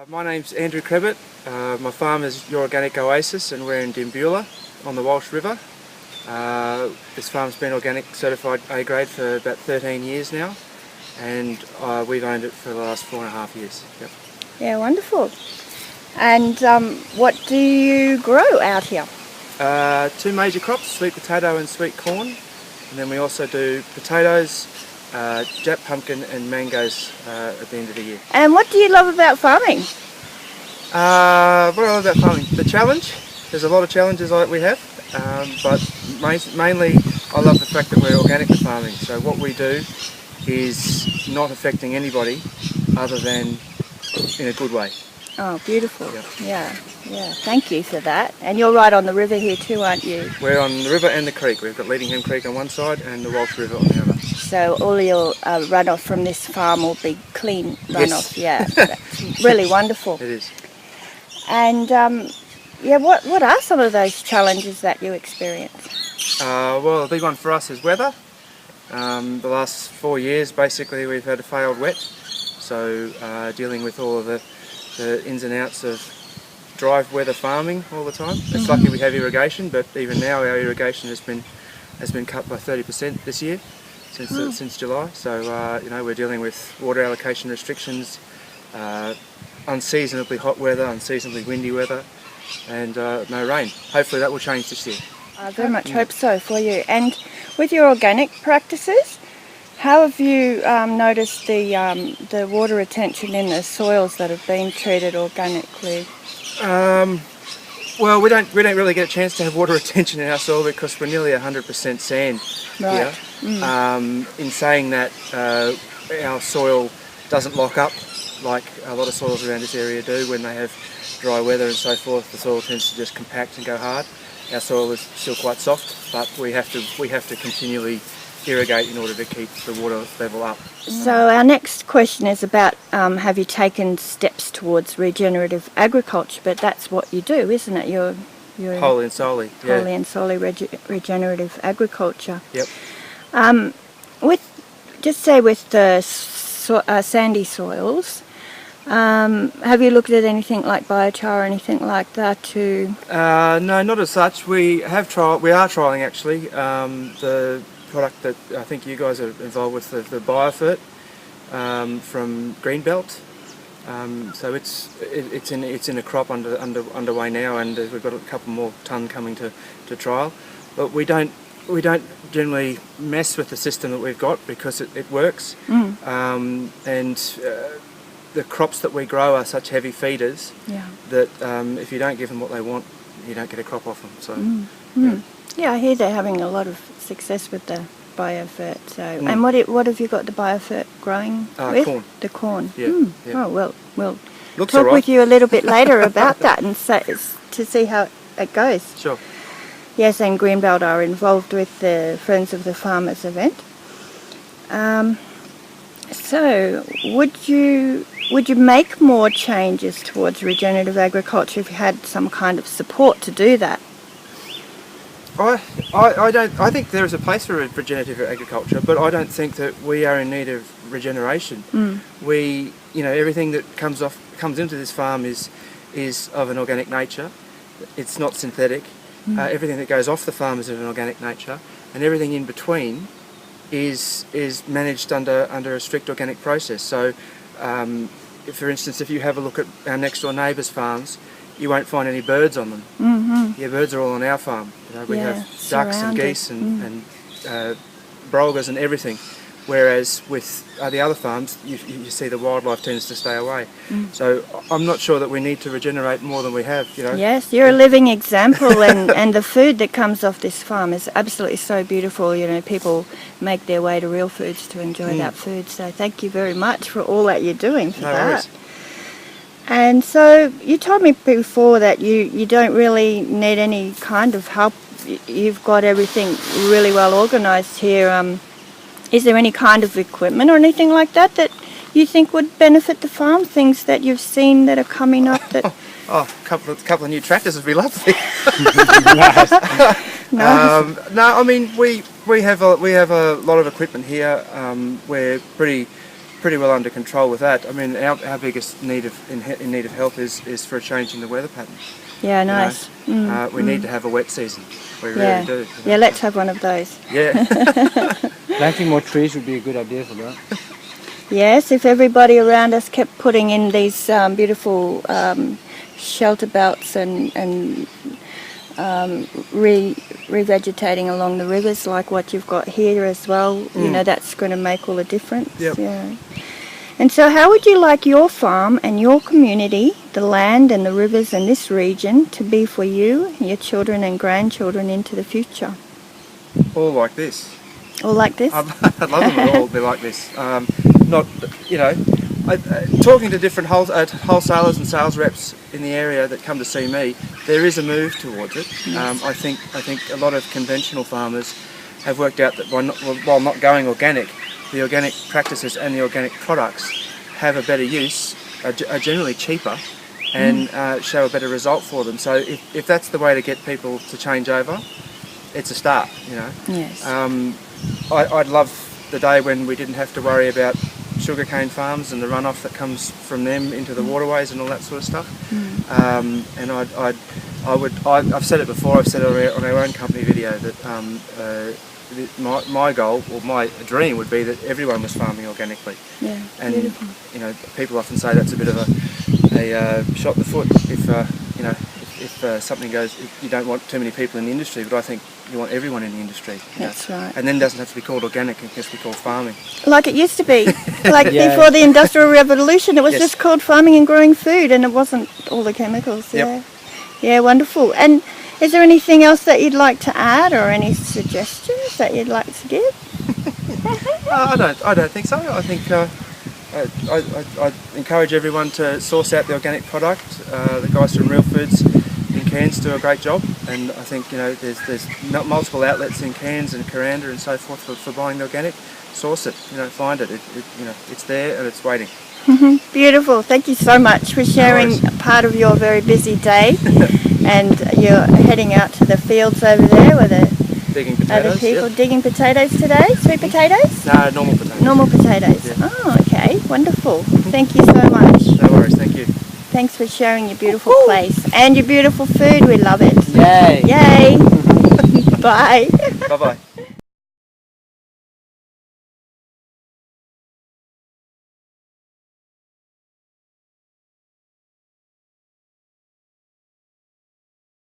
My name's Andrew Crebbett. My farm is Your Organic Oasis and we're in Dimbulah on the Walsh River. This farm's been organic certified A grade for about 13 years now, and we've owned it for the last 4.5 years. Yep. Yeah, wonderful. And what do you grow out here? Two major crops, sweet potato and sweet corn, and then we also do potatoes, Jap pumpkin and mangoes at the end of the year. And what do you love about farming? What I love about farming? The challenge. There's a lot of challenges we have, but mainly I love the fact that we're organic farming. So what we do is not affecting anybody other than in a good way. Oh, beautiful. Yeah. Thank you for that. And you're right on the river here too, aren't you? We're on the river and the creek. We've got Leadingham Creek on one side and the Walsh River on the other. So all your runoff from this farm will be clean runoff. Yes. Yeah, that's really wonderful. It is. And what are some of those challenges that you experience? Well, the big one for us is weather. The last 4 years, basically, we've had a failed wet. So dealing with all of the ins and outs of dry weather farming all the time. It's lucky we have irrigation, but even now our irrigation has been cut by 30% this year since July. So we're dealing with water allocation restrictions, unseasonably hot weather, unseasonably windy weather, and no rain. Hopefully that will change this year. I very much hope so for you. And with your organic practices, how have you noticed the water retention in the soils that have been treated organically? Well, we don't really get a chance to have water retention in our soil because we're nearly 100% sand Right. here. In saying that, our soil doesn't lock up like a lot of soils around this area do when they have dry weather and so forth. The soil tends to just compact and go hard. Our soil is still quite soft, but we have to continually irrigate in order to keep the water level up. So our next question is about have you taken steps towards regenerative agriculture? But that's what you do, isn't it? You're Wholly and solely. Yeah. wholly and solely regenerative agriculture. Yep. With the sandy soils, have you looked at anything like biochar or anything like that to? No, not as such. We are trialling actually the product that I think you guys are involved with, the Biofert from Greenbelt. So it's in a crop underway now, and we've got a couple more tonne coming to trial. But we don't generally mess with the system that we've got because it works. The crops that we grow are such heavy feeders that if you don't give them what they want, you don't get a crop off them. So Yeah, I hear they're having a lot of success with the Biofert. So, and what have you got the Biofert growing with? Corn. The corn. Yeah. Oh well, we'll Looks talk alright. with you a little bit later about that and to see how it goes. Sure. Yes, and Greenbelt are involved with the Friends of the Farmers event. So, would you make more changes towards regenerative agriculture if you had some kind of support to do that? I don't. I think there is a place for regenerative agriculture, but I don't think that we are in need of regeneration. Everything that comes into this farm is of an organic nature. It's not synthetic. Everything that goes off the farm is of an organic nature, and everything in between is managed under a strict organic process. So, for instance, if you have a look at our next door neighbours' farms, you won't find any birds on them. Yeah, birds are all on our farm. We have ducks and geese and brolgas and everything. Whereas with the other farms, you see the wildlife tends to stay away. So I'm not sure that we need to regenerate more than we have. Yes, you're a living example, and the food that comes off this farm is absolutely so beautiful. People make their way to Real Foods to enjoy that food. So thank you very much for all that you're doing for that. Worries. And so you told me before that you don't really need any kind of help. You've got everything really well organised here. Is there any kind of equipment or anything like that you think would benefit the farm? Things that you've seen that are coming up that... a couple of new tractors would be lovely. Nice. No, I mean we have a lot of equipment here. We're pretty pretty well under control with that. I mean, our biggest need of in need of help is for a change in the weather pattern. Yeah, nice. We need to have a wet season. We Yeah. really do. Yeah, let's have one of those. Yeah. Planting more trees would be a good idea for that. Yes, if everybody around us kept putting in these beautiful shelter belts and revegetating along the rivers like what you've got here as well, you know, that's going to make all the difference. Yep. Yeah. And so how would you like your farm and your community, the land and the rivers in this region, to be for you, your children and grandchildren into the future? All like this. All like this? I'd love them to all be like this. Not, you know, talking to different wholesalers and sales reps in the area that come to see me, there is a move towards it. Yes. I think a lot of conventional farmers have worked out that while not going organic, the organic practices and the organic products have a better use, are generally cheaper, and show a better result for them. So if that's the way to get people to change over, it's a start, you know. Yes. I'd love the day when we didn't have to worry about sugarcane farms and the runoff that comes from them into the waterways and all that sort of stuff. And I've said it before. I've said it on our own company video that my goal or my dream would be that everyone was farming organically. Yeah. And Beautiful. you know, people often say that's a bit of a shot in the foot if you know. If something goes, you don't want too many people in the industry, but I think you want everyone in the industry. That's right. And then it doesn't have to be called organic, it can just be called farming. Like it used to be. Like Yeah. before the Industrial Revolution, it was Yes. just called farming and growing food, and it wasn't all the chemicals. Yep. Yeah. Yeah, wonderful. And is there anything else that you'd like to add, or any suggestions that you'd like to give? I don't think so. I think I encourage everyone to source out the organic product. The guys from Real Foods in Cairns do a great job, and I think, you know, there's multiple outlets in Cairns and Kuranda and so forth for buying the organic. Source it, you know, find it. You know, it's there and it's waiting. Beautiful. Thank you so much for sharing worries. part of your very busy day. And you're heading out to the fields over there with the Digging other potatoes. people Yep. digging potatoes today. Sweet potatoes? No, normal potatoes. Normal potatoes. Yeah. Oh, okay. Wonderful. Thank you so much. No worries. Thank you. Thanks for sharing your beautiful place and your beautiful food. We love it. Yay! Yay. Bye. Bye bye.